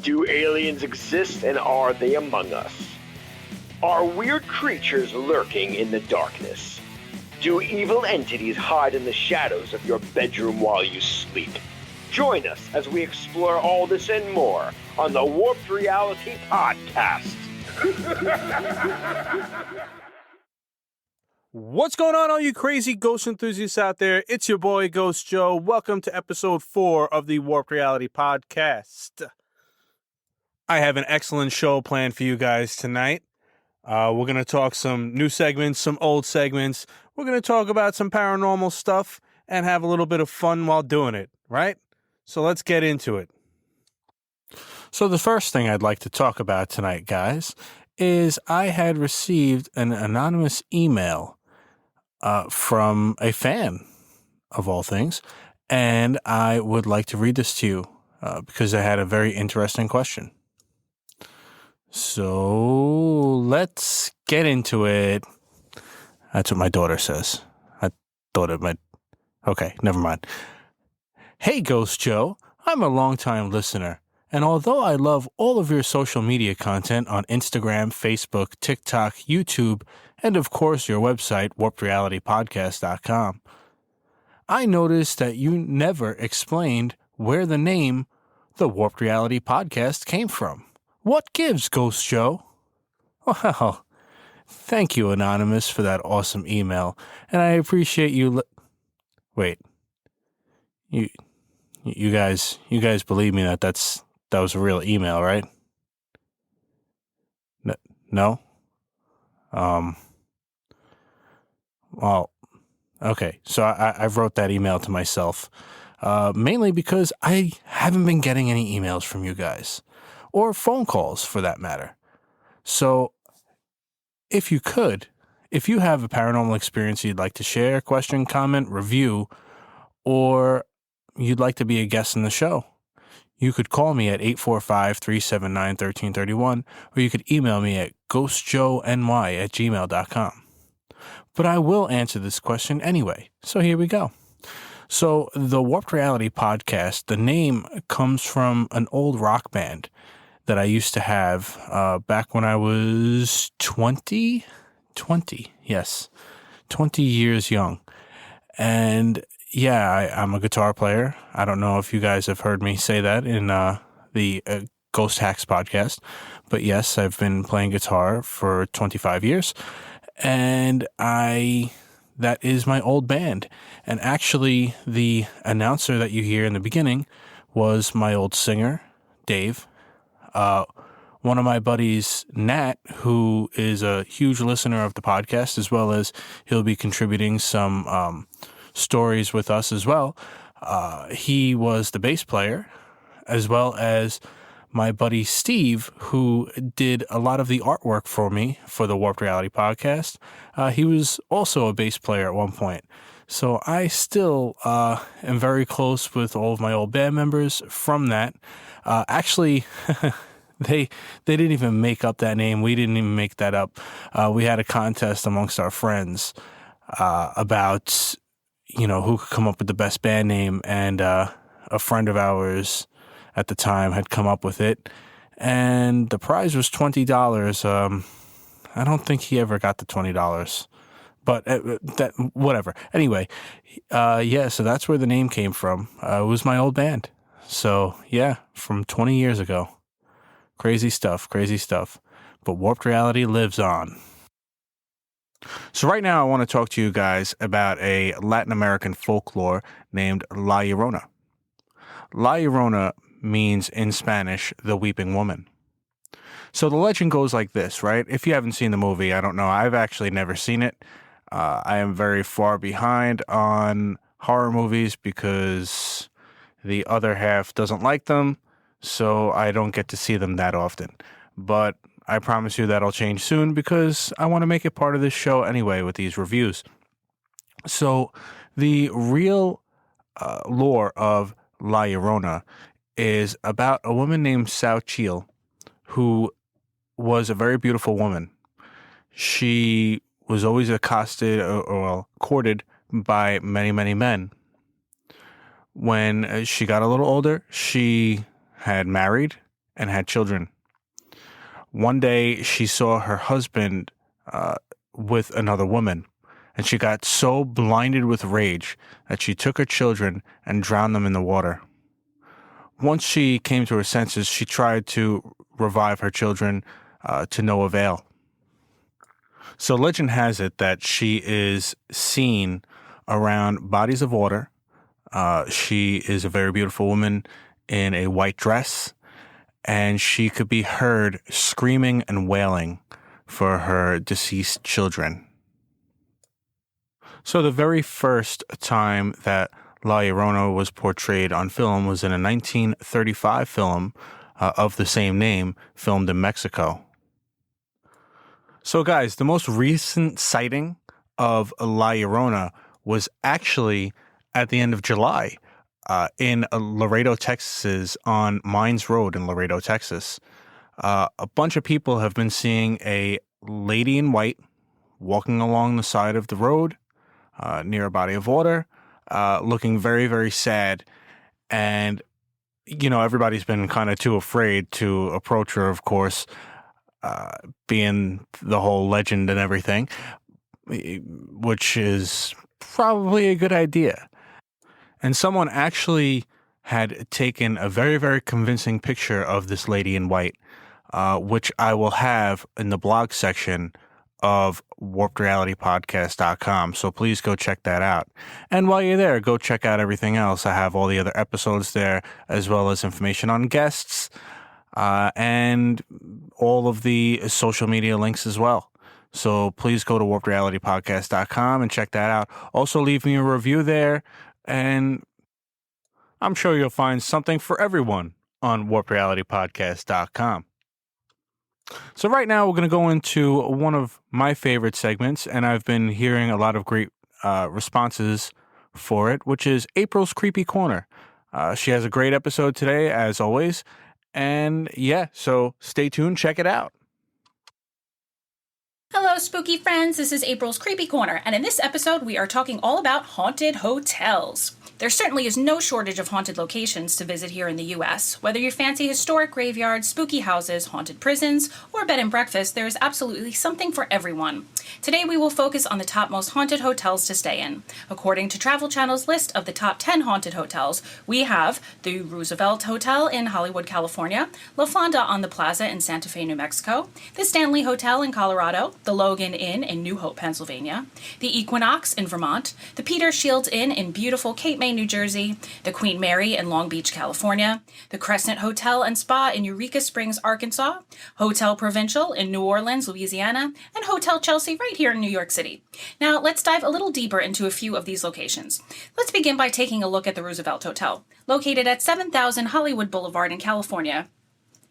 Do aliens exist, and are they among us? Are weird creatures lurking in the darkness? Do evil entities hide in the shadows of your bedroom while you sleep? Join us as we explore all this and more on the Warped Reality Podcast. What's going on, all you crazy ghost enthusiasts out there? It's your boy, Ghost Joe. Welcome to episode 4 of the Warped Reality Podcast. I have an excellent show planned for you guys tonight. We're going to talk some new segments, some old segments. We're going to talk about some paranormal stuff and have a little bit of fun while doing it, right? So let's get into it. So the first thing I'd like to talk about tonight, guys, is I had received an anonymous email from a fan, of all things, and I would like to read this to you because I had a very interesting question. So let's get into it. That's what my daughter says. I thought it might. Okay, never mind. Hey, Ghost Joe. I'm a longtime listener, and although I love all of your social media content on Instagram, Facebook, TikTok, YouTube, and of course your website, warpedrealitypodcast.com, I noticed that you never explained where the name The Warped Reality Podcast came from. What gives, Ghost Joe? Well, thank you, Anonymous, for that awesome email, and I appreciate you. Wait, you guys believe me that was a real email, right? No. Well, okay. So I wrote that email to myself, mainly because I haven't been getting any emails from you guys. Or phone calls, for that matter. So, if you have a paranormal experience you'd like to share, question, comment, review, or you'd like to be a guest in the show, you could call me at 845-379-1331, or you could email me at ghostjoeny@gmail.com. But I will answer this question anyway, so here we go. So, the Warped Reality Podcast, the name comes from an old rock band that I used to have back when I was 20 years young. And yeah, I'm a guitar player. I don't know if you guys have heard me say that in the Ghost Hacks podcast, but yes, I've been playing guitar for 25 years, and that is my old band. And actually, the announcer that you hear in the beginning was my old singer, Dave. One of my buddies, Nat, who is a huge listener of the podcast, as well as he'll be contributing some stories with us as well. He was the bass player, as well as my buddy Steve, who did a lot of the artwork for me for the Warped Reality Podcast. He was also a bass player at one point. So I still am very close with all of my old band members from that. Actually, they didn't even make up that name. We didn't even make that up. We had a contest amongst our friends about, who could come up with the best band name, and a friend of ours at the time had come up with it, and the prize was $20. I don't think he ever got the $20. But whatever. Anyway, so that's where the name came from. It was my old band. So, yeah, from 20 years ago. Crazy stuff. But Warped Reality lives on. So right now I want to talk to you guys about a Latin American folklore named La Llorona. La Llorona means, in Spanish, the weeping woman. So the legend goes like this, right? If you haven't seen the movie, I don't know. I've actually never seen it. I am very far behind on horror movies because the other half doesn't like them, so I don't get to see them that often. But I promise you that'll change soon because I want to make it part of this show anyway with these reviews. So the real lore of La Llorona is about a woman named Sauchil who was a very beautiful woman. She was always accosted or courted by many, many men. When she got a little older, she had married and had children. One day, she saw her husband with another woman, and she got so blinded with rage that she took her children and drowned them in the water. Once she came to her senses, she tried to revive her children to no avail. So legend has it that she is seen around bodies of water. She is a very beautiful woman in a white dress, and she could be heard screaming and wailing for her deceased children. So the very first time that La Llorona was portrayed on film was in a 1935 film of the same name, filmed in Mexico. So guys, the most recent sighting of La Llorona was actually at the end of July in Laredo, Texas, on Mines Road in Laredo, Texas. A bunch of people have been seeing a lady in white walking along the side of the road near a body of water, looking very, very sad. And, everybody's been kind of too afraid to approach her, of course, being the whole legend and everything, which is probably a good idea. And someone actually had taken a very, very convincing picture of this lady in white, which I will have in the blog section of warpedrealitypodcast.com. So please go check that out. And while you're there, go check out everything else. I have all the other episodes there, as well as information on guests, and all of the social media links as well. So please go to warpedrealitypodcast.com and check that out. Also leave me a review there, and I'm sure you'll find something for everyone on warpedrealitypodcast.com. So right now we're going to go into one of my favorite segments, and I've been hearing a lot of great responses for it, which is April's Creepy Corner. She has a great episode today, as always. And yeah, so stay tuned, check it out. Hello, spooky friends. This is April's Creepy Corner, and in this episode, we are talking all about haunted hotels. There certainly is no shortage of haunted locations to visit here in the U.S. Whether you fancy historic graveyards, spooky houses, haunted prisons, or bed and breakfast, there is absolutely something for everyone. Today, we will focus on the top most haunted hotels to stay in. According to Travel Channel's list of the top 10 haunted hotels, we have the Roosevelt Hotel in Hollywood, California, La Fonda on the Plaza in Santa Fe, New Mexico, the Stanley Hotel in Colorado, the Logan Inn in New Hope, Pennsylvania, the Equinox in Vermont, the Peter Shields Inn in beautiful Cape May, New Jersey, the Queen Mary in Long Beach, California, the Crescent Hotel and Spa in Eureka Springs, Arkansas, Hotel Provincial in New Orleans, Louisiana, and Hotel Chelsea right here in New York City. Now, let's dive a little deeper into a few of these locations. Let's begin by taking a look at the Roosevelt Hotel. Located at 7000 Hollywood Boulevard in California,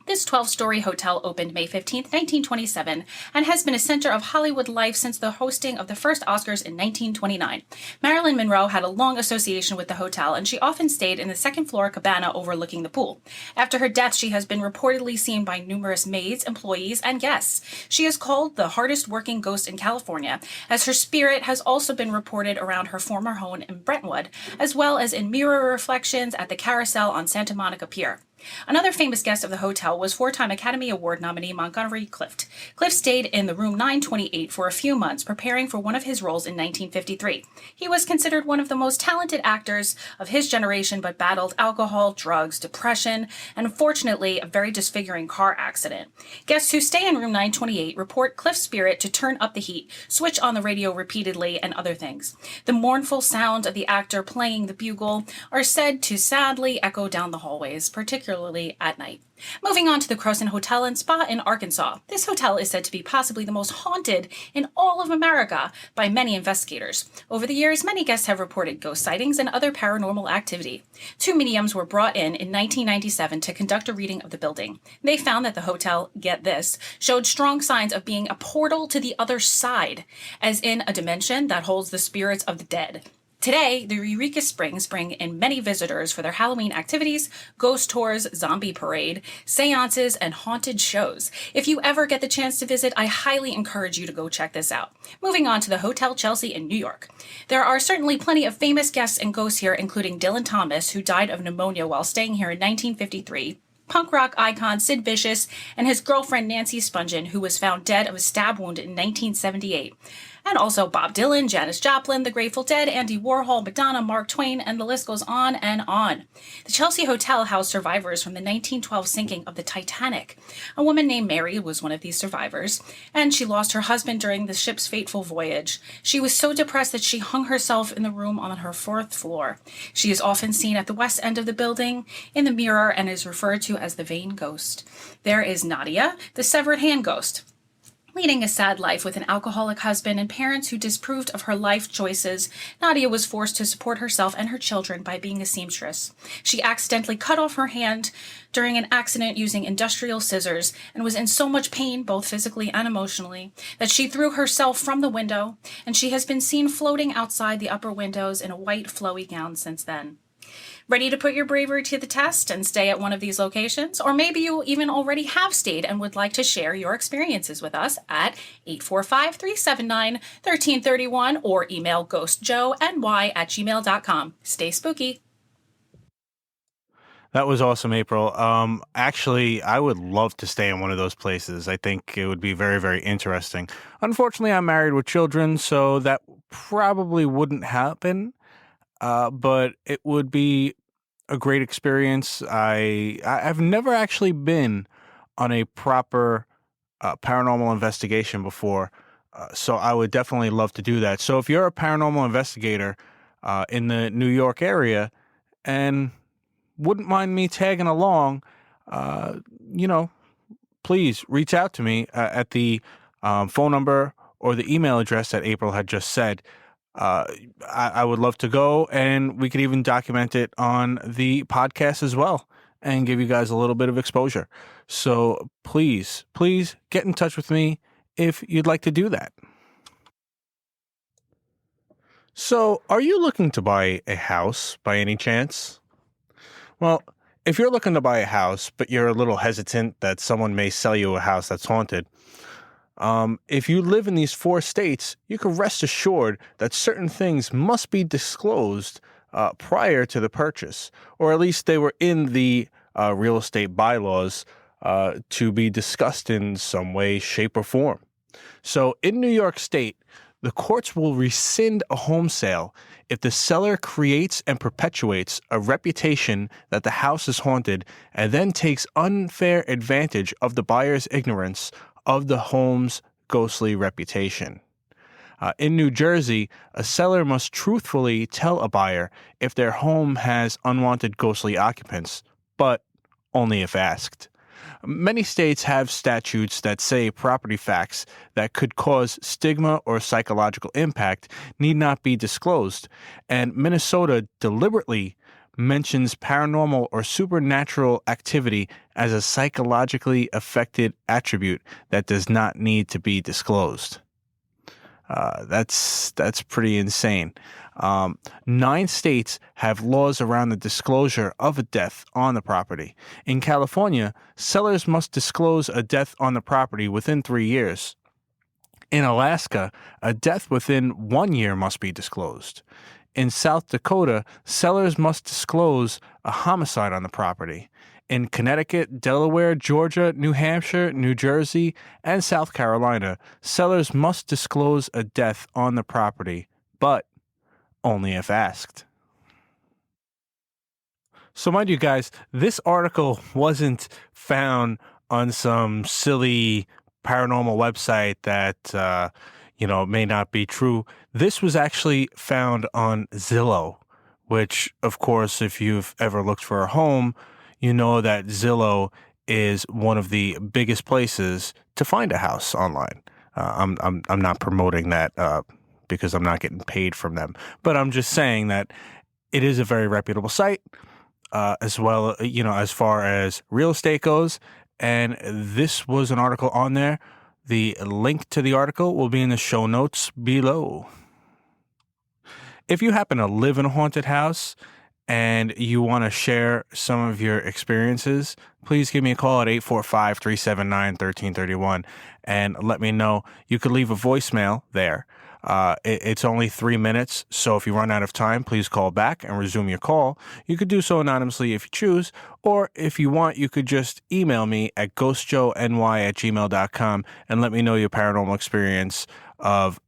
this 12-story hotel opened May 15, 1927, and has been a center of Hollywood life since the hosting of the first Oscars in 1929. Marilyn Monroe had a long association with the hotel, and she often stayed in the second-floor cabana overlooking the pool. After her death, she has been reportedly seen by numerous maids, employees, and guests. She is called the hardest-working ghost in California, as her spirit has also been reported around her former home in Brentwood, as well as in mirror reflections at the Carousel on Santa Monica Pier. Another famous guest of the hotel was four-time Academy Award nominee Montgomery Clift. Clift stayed in the room 928 for a few months, preparing for one of his roles in 1953. He was considered one of the most talented actors of his generation, but battled alcohol, drugs, depression, and unfortunately, a very disfiguring car accident. Guests who stay in room 928 report Clift's spirit to turn up the heat, switch on the radio repeatedly, and other things. The mournful sound of the actor playing the bugle are said to sadly echo down the hallways, particularly at night. Moving on to the Crescent Hotel and Spa in Arkansas. This hotel is said to be possibly the most haunted in all of America by many investigators. Over the years, many guests have reported ghost sightings and other paranormal activity. Two mediums were brought in 1997 to conduct a reading of the building. They found that the hotel, get this, showed strong signs of being a portal to the other side, as in a dimension that holds the spirits of the dead. Today, the Eureka Springs bring in many visitors for their Halloween activities, ghost tours, zombie parade, seances, and haunted shows. If you ever get the chance to visit, I highly encourage you to go check this out. Moving on to the Hotel Chelsea in New York. There are certainly plenty of famous guests and ghosts here, including Dylan Thomas, who died of pneumonia while staying here in 1953, punk rock icon Sid Vicious and his girlfriend Nancy Spungen, who was found dead of a stab wound in 1978. And also Bob Dylan, Janis Joplin, The Grateful Dead, Andy Warhol, Madonna, Mark Twain, and the list goes on and on. The Chelsea Hotel housed survivors from the 1912 sinking of the Titanic. A woman named Mary was one of these survivors, and she lost her husband during the ship's fateful voyage. She was so depressed that she hung herself in the room on her 4th floor. She is often seen at the west end of the building in the mirror and is referred to as the vain ghost. There is Nadia, the severed hand ghost. Leading a sad life with an alcoholic husband and parents who disapproved of her life choices, Nadia was forced to support herself and her children by being a seamstress. She accidentally cut off her hand during an accident using industrial scissors and was in so much pain, both physically and emotionally, that she threw herself from the window, and she has been seen floating outside the upper windows in a white flowy gown since then. Ready to put your bravery to the test and stay at one of these locations? Or maybe you even already have stayed and would like to share your experiences with us at 845-379-1331 or email ghostjoeny@gmail.com. Stay spooky. That was awesome, April. Actually, I would love to stay in one of those places. I think it would be very, very interesting. Unfortunately, I'm married with children, so that probably wouldn't happen. But it would be a great experience. I've never actually been on a proper paranormal investigation before, so I would definitely love to do that. So if you're a paranormal investigator in the New York area and wouldn't mind me tagging along, please reach out to me at the phone number or the email address that April had just said. I would love to go, and we could even document it on the podcast as well and give you guys a little bit of exposure. So please get in touch with me if you'd like to do that. So are you looking to buy a house by any chance? Well, if you're looking to buy a house, but you're a little hesitant that someone may sell you a house that's haunted, if you live in these 4 states, you can rest assured that certain things must be disclosed prior to the purchase, or at least they were in the real estate bylaws to be discussed in some way, shape, or form. So in New York State, the courts will rescind a home sale if the seller creates and perpetuates a reputation that the house is haunted and then takes unfair advantage of the buyer's ignorance of the home's ghostly reputation. In New Jersey, a seller must truthfully tell a buyer if their home has unwanted ghostly occupants, but only if asked. Many states have statutes that say property facts that could cause stigma or psychological impact need not be disclosed, and Minnesota deliberately mentions paranormal or supernatural activity as a psychologically affected attribute that does not need to be disclosed. That's pretty insane. 9 states have laws around the disclosure of a death on the property. In California, sellers must disclose a death on the property within 3 years. In Alaska, a death within 1 year must be disclosed. In South Dakota, sellers must disclose a homicide on the property. In Connecticut, Delaware, Georgia, New Hampshire, New Jersey, and South Carolina, sellers must disclose a death on the property, but only if asked. So mind you guys, this article wasn't found on some silly paranormal website that may not be true. This was actually found on Zillow, which, of course, if you've ever looked for a home, you know that Zillow is one of the biggest places to find a house online. I'm not promoting that because I'm not getting paid from them, but I'm just saying that it is a very reputable site, as well, as far as real estate goes. And this was an article on there. The link to the article will be in the show notes below. If you happen to live in a haunted house and you want to share some of your experiences, please give me a call at 845-379-1331 and let me know. You could leave a voicemail there. It's only 3 minutes, so if you run out of time, please call back and resume your call. You could do so anonymously if you choose, or if you want, you could just email me at ghostjoeny@gmail.com and let me know your paranormal experience of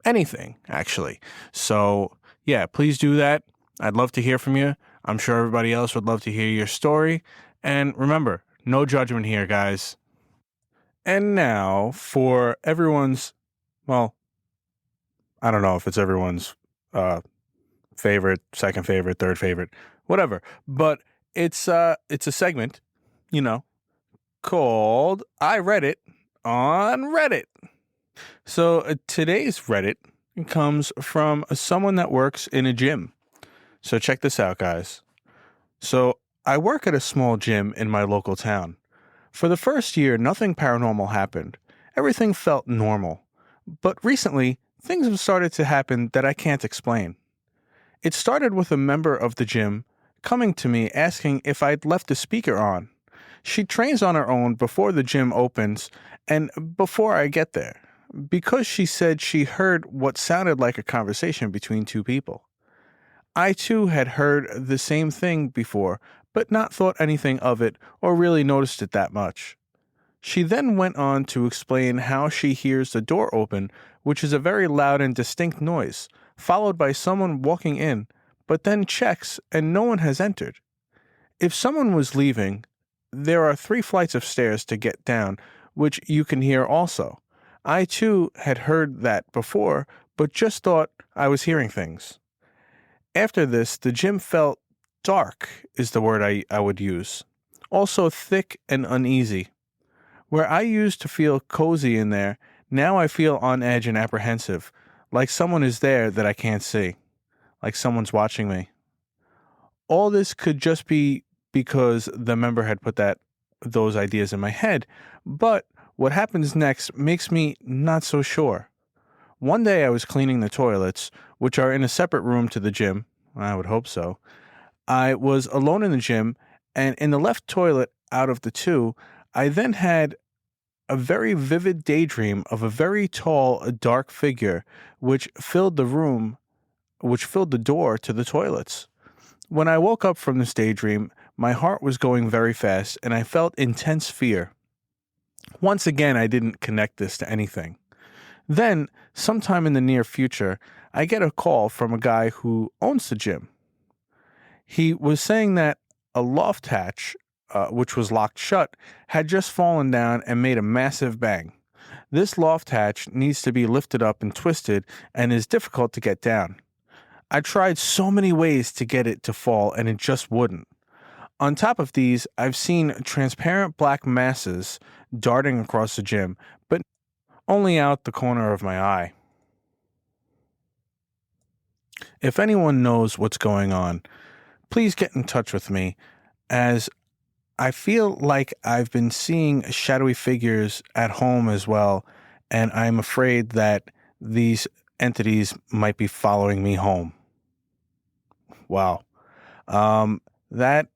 anything, actually. So, yeah, please do that. I'd love to hear from you. I'm sure everybody else would love to hear your story. And remember, no judgment here, guys. And now for everyone's, well, I don't know if it's everyone's favorite, second favorite, third favorite, whatever. But it's a segment, called I Read It on Reddit. So today's Reddit comes from someone that works in a gym. So check this out, guys. So I work at a small gym in my local town. For the first year, nothing paranormal happened. Everything felt normal. But recently, things have started to happen that I can't explain. It started with a member of the gym coming to me asking if I'd left the speaker on. She trains on her own before the gym opens and before I get there, because she said she heard what sounded like a conversation between two people. I too had heard the same thing before, but not thought anything of it or really noticed it that much. She then went on to explain how she hears the door open, which is a very loud and distinct noise, followed by someone walking in, but then checks and no one has entered. If someone was leaving, there are 3 flights of stairs to get down, which you can hear also. I too had heard that before, but just thought I was hearing things. After this, the gym felt dark, is the word I would use. Also thick and uneasy. Where I used to feel cozy in there, now I feel on edge and apprehensive, like someone is there that I can't see, like someone's watching me. All this could just be because the member had put those ideas in my head, but what happens next makes me not so sure. One day I was cleaning the toilets, which are in a separate room to the gym. I would hope so. I was alone in the gym, and in the left toilet out of the 2, I then had a very vivid daydream of a very tall, dark figure which filled the door to the toilets. When I woke up from this daydream, my heart was going very fast, and I felt intense fear. Once again, I didn't connect this to anything. Then, sometime in the near future, I get a call from a guy who owns the gym. He was saying that a loft hatch, which was locked shut, had just fallen down and made a massive bang. This loft hatch needs to be lifted up and twisted and is difficult to get down. I tried so many ways to get it to fall and it just wouldn't. On top of these, I've seen transparent black masses darting across the gym, but only out the corner of my eye. If anyone knows what's going on, please get in touch with me, as I feel like I've been seeing shadowy figures at home as well, and I'm afraid that these entities might be following me home. Wow. That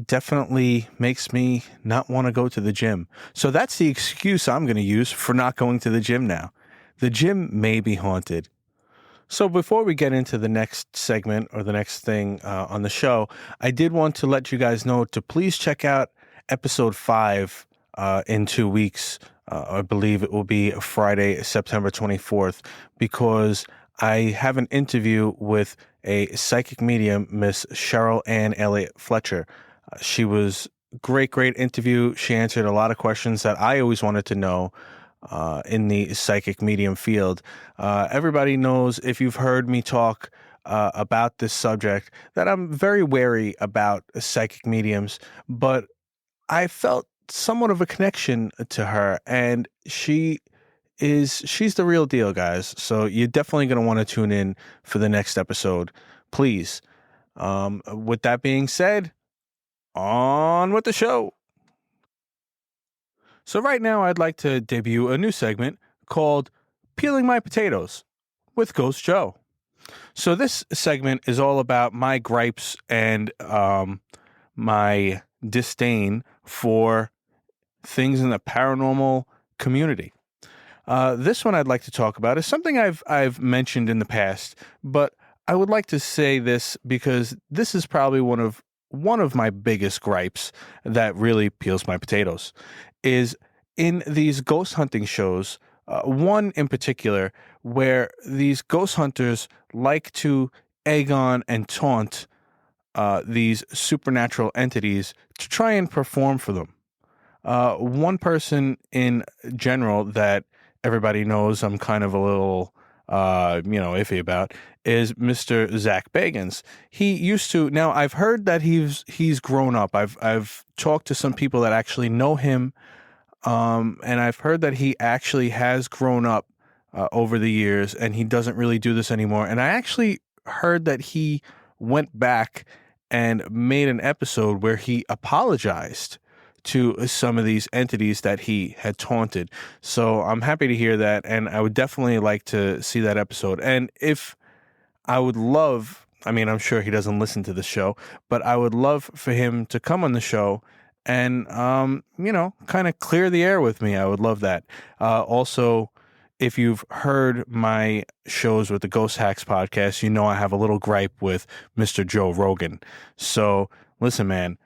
definitely makes me not want to go to the gym. So that's the excuse I'm going to use for not going to the gym now. The gym may be haunted. So before we get into the next segment or the next thing on the show, I did want to let you guys know to please check out episode 5 in 2 weeks. I believe it will be Friday, September 24th, because I have an interview with a psychic medium, Miss Cheryl Ann Elliott Fletcher. She was great interview. She answered a lot of questions that I always wanted to know in the psychic medium field. Everybody knows, if you've heard me talk about this subject, that I'm very wary about psychic mediums, but I felt somewhat of a connection to her, and she's the real deal, guys. So you're definitely going to want to tune in for the next episode, please. With that being said, on with the show. So right now I'd like to debut a new segment called Peeling My Potatoes with Ghost Joe. So this segment is all about my gripes and my disdain for things in the paranormal community. This one I'd like to talk about is something I've mentioned in the past, but I would like to say this because this is probably one of my biggest gripes that really peels my potatoes. Is in these ghost hunting shows, one in particular, where these ghost hunters like to egg on and taunt these supernatural entities to try and perform for them. One person in general that everybody knows I'm kind of a little, iffy about is Mr. Zach Bagans. He used to. Now I've heard that he's grown up. I've talked to some people that actually know him, and I've heard that he actually has grown up over the years, and he doesn't really do this anymore. And I actually heard that he went back and made an episode where he apologized to some of these entities that he had taunted. So I'm happy to hear that, and I would definitely like to see that episode. And if I would love, I mean, I'm sure he doesn't listen to the show, but I would love for him to come on the show and, kind of clear the air with me. I would love that. Also, if you've heard my shows with the Ghost Hacks podcast, you know I have a little gripe with Mr. Joe Rogan. So listen, man,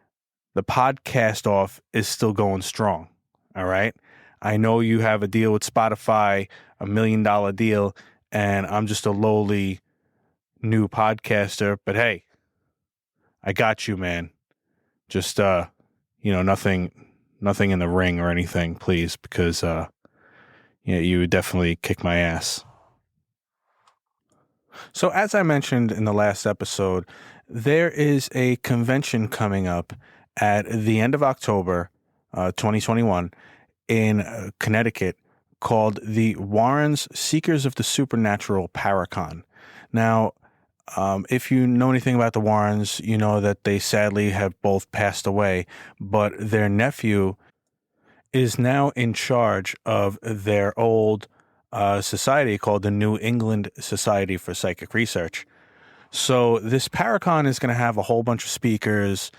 the podcast off is still going strong. All right. I know you have a deal with Spotify, $1 million deal, and I'm just a lowly new podcaster, but hey, I got you, man. Just, nothing in the ring or anything, please, because, you would definitely kick my ass. So as I mentioned in the last episode, there is a convention coming up at the end of October, 2021 in Connecticut called the Warrens Seekers of the Supernatural Paracon. Now, if you know anything about the Warrens, you know that they sadly have both passed away, but their nephew is now in charge of their old society called the New England Society for Psychic Research. So this Paracon is going to have a whole bunch of speakers,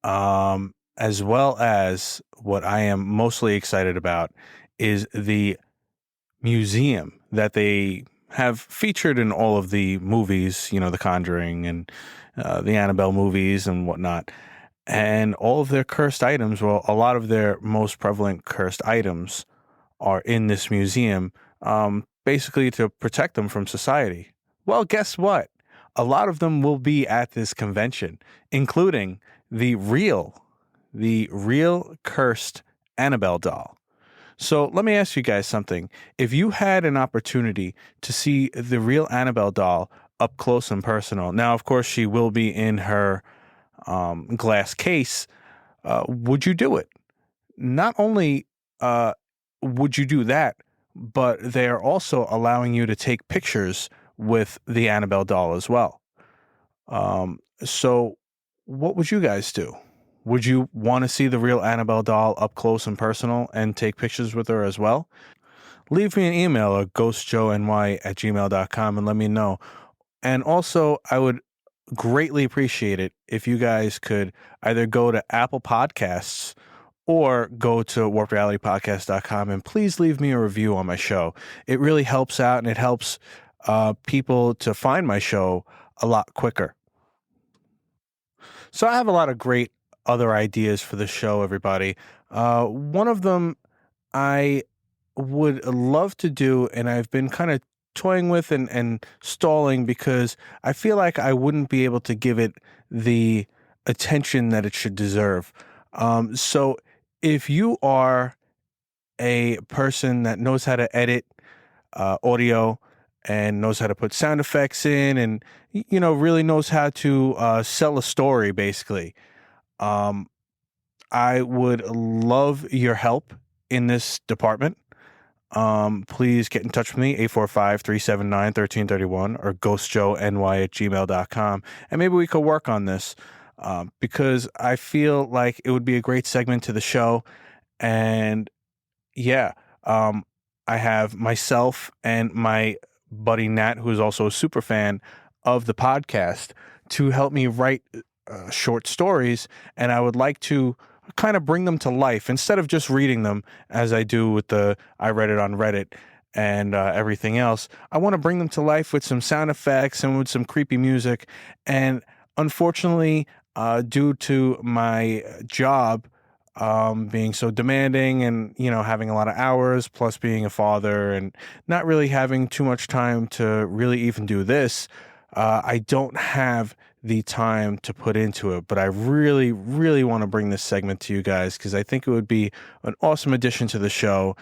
as well as what I am mostly excited about is the museum that they have featured in all of the movies, The Conjuring and the Annabelle movies and whatnot. And all of their cursed items, well, a lot of their most prevalent cursed items are in this museum, basically to protect them from society. Well, guess what? A lot of them will be at this convention, including the real cursed Annabelle doll. So let me ask you guys something. If you had an opportunity to see the real Annabelle doll up close and personal, now, of course, she will be in her glass case, would you do it? Not only would you do that, but they are also allowing you to take pictures with the Annabelle doll as well. So what would you guys do? Would you want to see the real Annabelle doll up close and personal and take pictures with her as well? Leave me an email at ghostjoeny@gmail.com and let me know. And also, I would greatly appreciate it if you guys could either go to Apple Podcasts or go to warpedrealitypodcast.com and please leave me a review on my show. It really helps out, and it helps people to find my show a lot quicker. So I have a lot of great other ideas for the show, everybody. One of them I would love to do, and I've been kind of toying with and stalling because I feel like I wouldn't be able to give it the attention that it should deserve. So if you are a person that knows how to edit audio and knows how to put sound effects in and, really knows how to sell a story, basically, I would love your help in this department. Please get in touch with me, 845-379-1331 or ghostjoeny@gmail.com. And maybe we could work on this, because I feel like it would be a great segment to the show. And yeah, I have myself and my buddy Nat, who is also a super fan of the podcast, to help me write short stories. And I would like to kind of bring them to life instead of just reading them as I do with I read it on Reddit. and everything else. I want to bring them to life with some sound effects and with some creepy music. And unfortunately, due to my job being so demanding and, having a lot of hours, plus being a father and not really having too much time to really even do this, I don't have the time to put into it. But I really, really want to bring this segment to you guys because I think it would be an awesome addition to the show.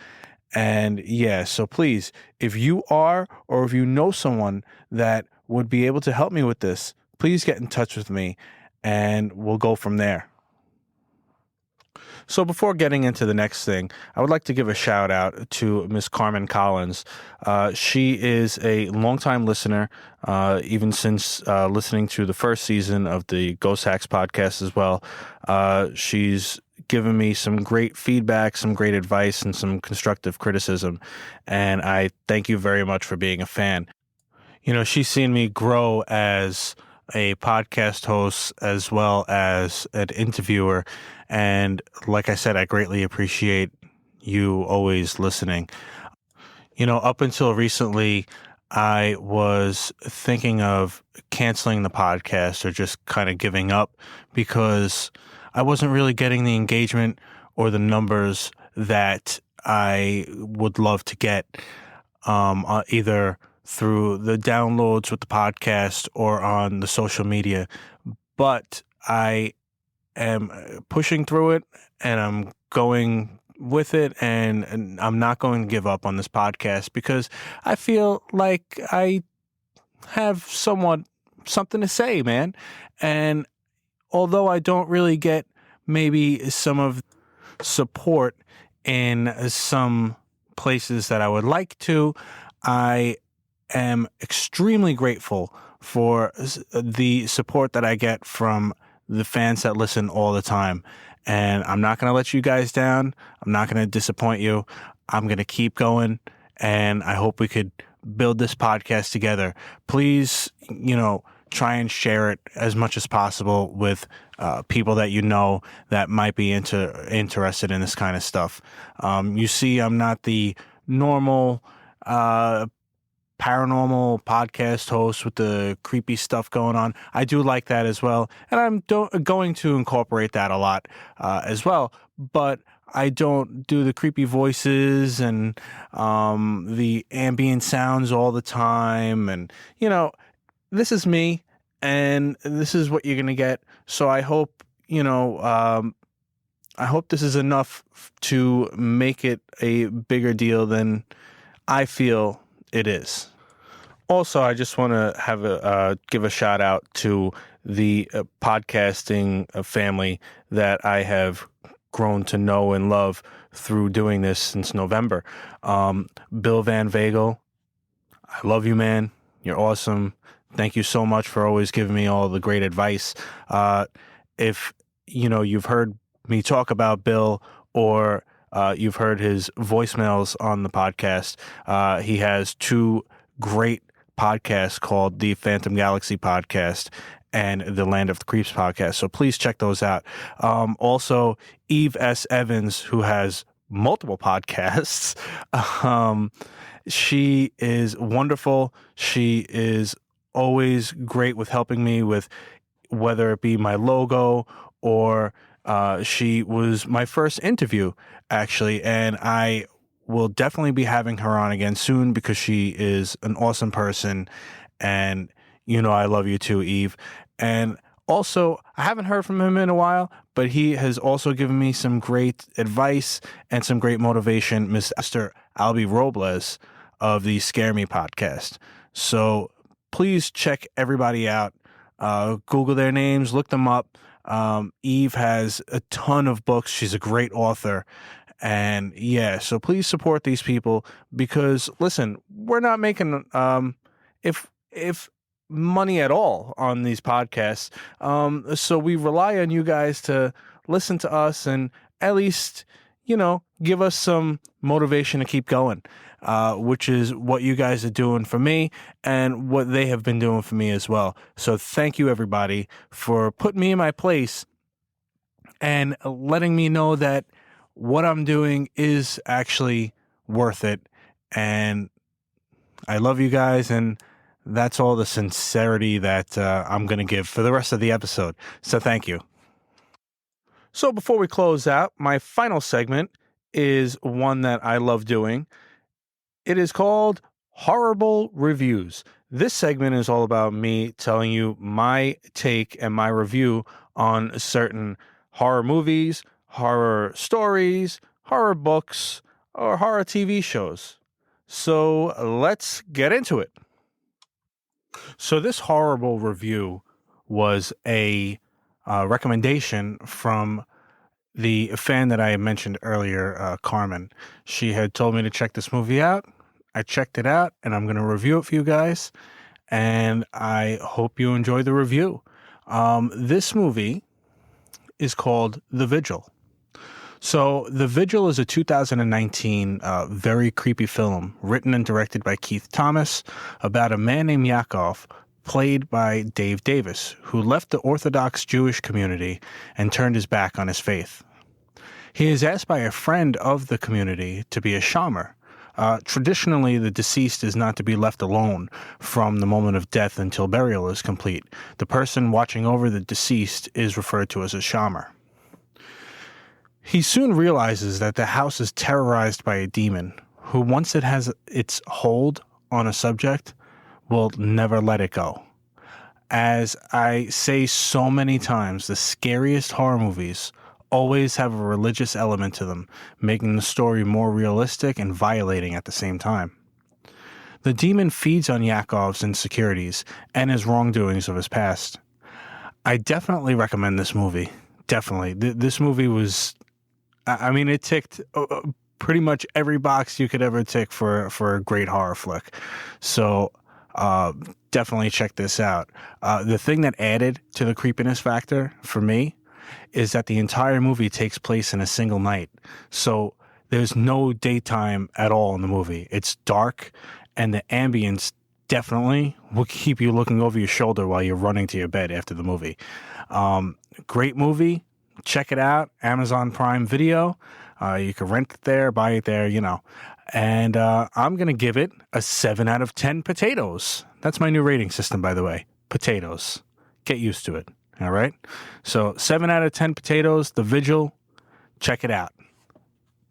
And yeah, so please, if you are or if you know someone that would be able to help me with this, please get in touch with me and we'll go from there. So before getting into the next thing, I would like to give a shout out to Miss Carmen Collins. She is a longtime listener, even since listening to the first season of the Ghost Hacks podcast as well. She's given me some great feedback, some great advice, and some constructive criticism. And I thank you very much for being a fan. She's seen me grow as a podcast host as well as an interviewer. And like I said, I greatly appreciate you always listening. Up until recently, I was thinking of canceling the podcast or just kind of giving up because I wasn't really getting the engagement or the numbers that I would love to get, either through the downloads with the podcast or on the social media. But I am pushing through it and I'm going with it, and I'm not going to give up on this podcast because I feel like I have somewhat something to say, man. And although I don't really get maybe some of support in some places that I would like to, I am extremely grateful for the support that I get from the fans that listen all the time. And I'm not going to let you guys down. I'm not going to disappoint you. I'm going to keep going. And I hope we could build this podcast together. Please, try and share it as much as possible with people that that might be interested in this kind of stuff. You see, I'm not the normal paranormal podcast host with the creepy stuff going on. I do like that as well, and I'm going to incorporate that a lot as well. But I don't do the creepy voices and the ambient sounds all the time. And this is me, and this is what you're gonna get. So I hope I hope this is enough to make it a bigger deal than I feel it is. Also, I just want to give a shout out to the podcasting family that I have grown to know and love through doing this since November. Bill Van Vagel, I love you, man. You're awesome. Thank you so much for always giving me all the great advice. If you've heard me talk about Bill or you've heard his voicemails on the podcast, he has two great podcasts called the Phantom Galaxy podcast and the Land of the Creeps podcast. So please check those out. Also, Eve S. Evans, who has multiple podcasts. She is wonderful. She is always great with helping me with whether it be my logo or she was my first interview, actually, and I will definitely be having her on again soon because she is an awesome person, and I love you too, Eve. And also, I haven't heard from him in a while, but he has also given me some great advice and some great motivation, Mr. Albie Robles of the Scare Me podcast. So please check everybody out. Google their names, look them up. Eve has a ton of books. She's a great author. And yeah, so please support these people because listen, we're not making if money at all on these podcasts. So we rely on you guys to listen to us and at least, give us some motivation to keep going, which is what you guys are doing for me and what they have been doing for me as well. So thank you, everybody, for putting me in my place and letting me know that what I'm doing is actually worth it And I love you guys, and that's all the sincerity that I'm going to give for the rest of the episode. So thank you. So before we close out, my final segment is one that I love doing. It is called Horrible Reviews. This segment is all about me telling you my take and my review on certain horror movies, horror stories, horror books, or horror TV shows. So let's get into it. So this horrible review was a recommendation from the fan that I mentioned earlier, Carmen. She had told me to check this movie out. I checked it out, and I'm going to review it for you guys, and I hope you enjoy the review. This movie is called The Vigil. So The Vigil is a 2019 very creepy film written and directed by Keith Thomas about a man named Yakov, played by Dave Davis, who left the Orthodox Jewish community and turned his back on his faith. He is asked by a friend of the community to be a shamer. Traditionally, the deceased is not to be left alone from the moment of death until burial is complete. The person watching over the deceased is referred to as a shamer. He soon realizes that the house is terrorized by a demon who, once it has its hold on a subject, will never let it go. As I say so many times, the scariest horror movies always have a religious element to them, making the story more realistic and violating at the same time. The demon feeds on Yakov's insecurities and his wrongdoings of his past. I definitely recommend this movie. Definitely. This movie was, it ticked pretty much every box you could ever tick for a great horror flick. So definitely check this out. The thing that added to the creepiness factor for me is that the entire movie takes place in a single night. So there's no daytime at all in the movie. It's dark, and the ambience definitely will keep you looking over your shoulder while you're running to your bed after the movie. Great movie. Check it out. Amazon Prime Video. You can rent it there, buy it there, And I'm going to give it a 7 out of 10 potatoes. That's my new rating system, by the way. Potatoes. Get used to it. All right? So 7 out of 10 potatoes, The Vigil. Check it out.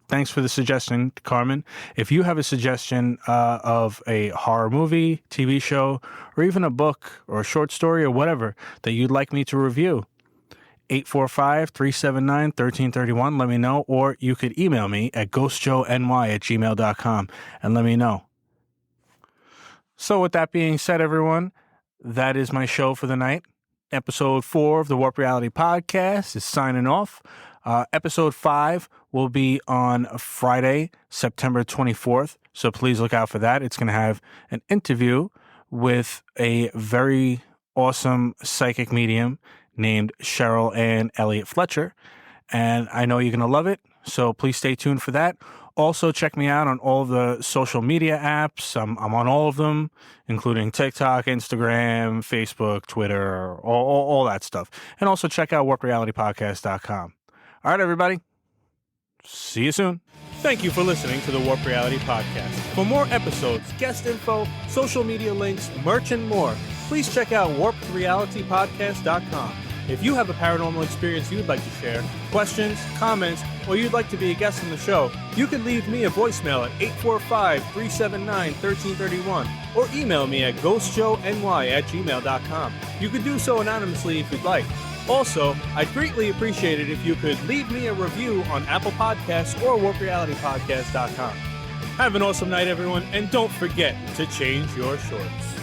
Thanks for the suggestion, Carmen. If you have a suggestion of a horror movie, TV show, or even a book or a short story or whatever that you'd like me to review, 845-379-1331, let me know, or you could email me at ghostjoeny@gmail.com and let me know. So with that being said, everyone, that is my show for the night. Episode 4 of the Warp Reality Podcast is signing off. Episode 5 will be on Friday, September 24th, so please look out for that. It's going to have an interview with a very awesome psychic medium named Cheryl Ann Elliott Fletcher, and I know you're going to love it, so please stay tuned for that. Also, check me out on all of the social media apps. I'm on all of them, including TikTok, Instagram, Facebook, Twitter, all that stuff. And also check out warprealitypodcast.com. All right, everybody. See you soon. Thank you for listening to the Warp Reality Podcast. For more episodes, guest info, social media links, merch, and more, please check out warprealitypodcast.com. If you have a paranormal experience you'd like to share, questions, comments, or you'd like to be a guest on the show, you can leave me a voicemail at 845-379-1331 or email me at ghostjoeny@gmail.com. You can do so anonymously if you'd like. Also, I'd greatly appreciate it if you could leave me a review on Apple Podcasts or warprealitypodcast.com. Have an awesome night, everyone, and don't forget to change your shorts.